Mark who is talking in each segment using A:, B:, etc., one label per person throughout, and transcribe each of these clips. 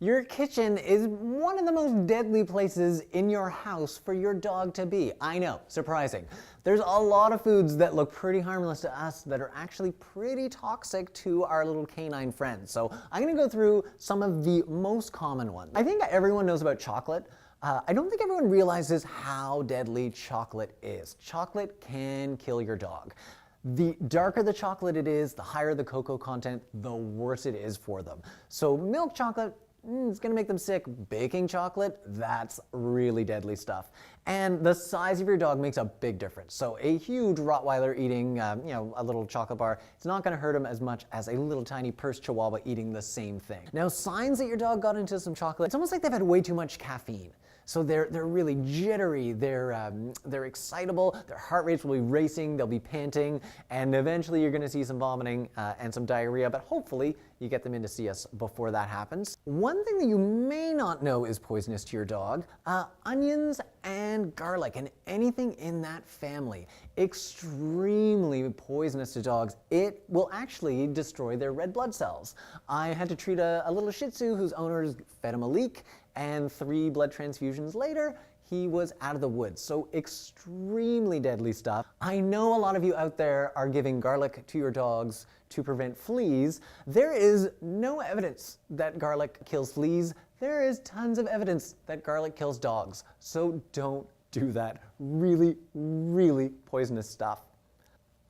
A: Your kitchen is one of the most deadly places in your house for your dog to be. I know, surprising. There's a lot of foods that look pretty harmless to us that are actually pretty toxic to our little canine friends. So I'm gonna go through some of the most common ones. I think everyone knows about chocolate. I don't think everyone realizes how deadly chocolate is. Chocolate can kill your dog. The darker the chocolate it is, the higher the cocoa content, the worse it is for them. So milk chocolate, it's gonna make them sick. Baking chocolate, that's really deadly stuff. And the size of your dog makes a big difference. So a huge Rottweiler eating, a little chocolate bar, it's not gonna hurt him as much as a little tiny purse Chihuahua eating the same thing. Now, signs that your dog got into some chocolate, it's almost like they've had way too much caffeine. So they're really jittery, they're excitable, their heart rates will be racing, they'll be panting, and eventually you're gonna see some vomiting and some diarrhea, but hopefully you get them in to see us before that happens. One thing that you may not know is poisonous to your dog, onions and garlic and anything in that family. Extremely poisonous to dogs. It will actually destroy their red blood cells. I had to treat a little Shih Tzu whose owners fed him a leek, and 3 blood transfusions later, he was out of the woods. So extremely deadly stuff. I know a lot of you out there are giving garlic to your dogs to prevent fleas. There is no evidence that garlic kills fleas. There is tons of evidence that garlic kills dogs. So don't do that. Really, really poisonous stuff.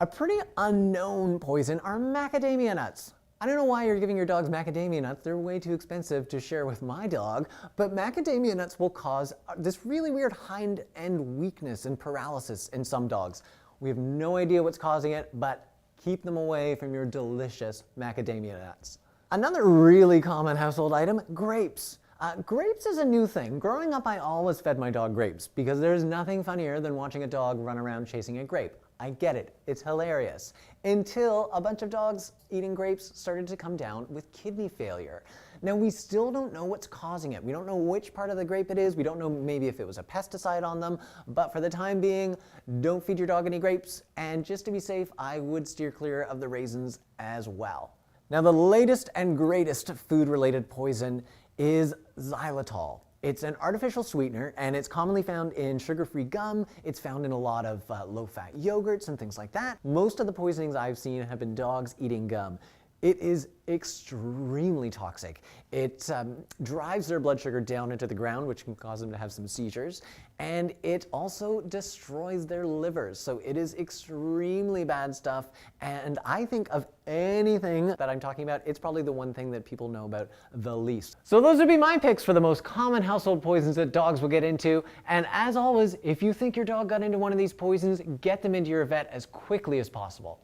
A: A pretty unknown poison are macadamia nuts. I don't know why you're giving your dogs macadamia nuts. They're way too expensive to share with my dog, but macadamia nuts will cause this really weird hind end weakness and paralysis in some dogs. We have no idea what's causing it, but keep them away from your delicious macadamia nuts. Another really common household item, grapes. Grapes is a new thing. Growing up, I always fed my dog grapes because there's nothing funnier than watching a dog run around chasing a grape. I get it, it's hilarious. Until a bunch of dogs eating grapes started to come down with kidney failure. Now, we still don't know what's causing it. We don't know which part of the grape it is. We don't know maybe if it was a pesticide on them, but for the time being, don't feed your dog any grapes. And just to be safe, I would steer clear of the raisins as well. Now, the latest and greatest food-related poison is xylitol. It's an artificial sweetener, and it's commonly found in sugar-free gum. It's found in a lot of low-fat yogurts and things like that. Most of the poisonings I've seen have been dogs eating gum. It is extremely toxic. It drives their blood sugar down into the ground, which can cause them to have some seizures, and it also destroys their livers. So it is extremely bad stuff, and I think of anything that I'm talking about, it's probably the one thing that people know about the least. So those would be my picks for the most common household poisons that dogs will get into, and as always, if you think your dog got into one of these poisons, get them into your vet as quickly as possible.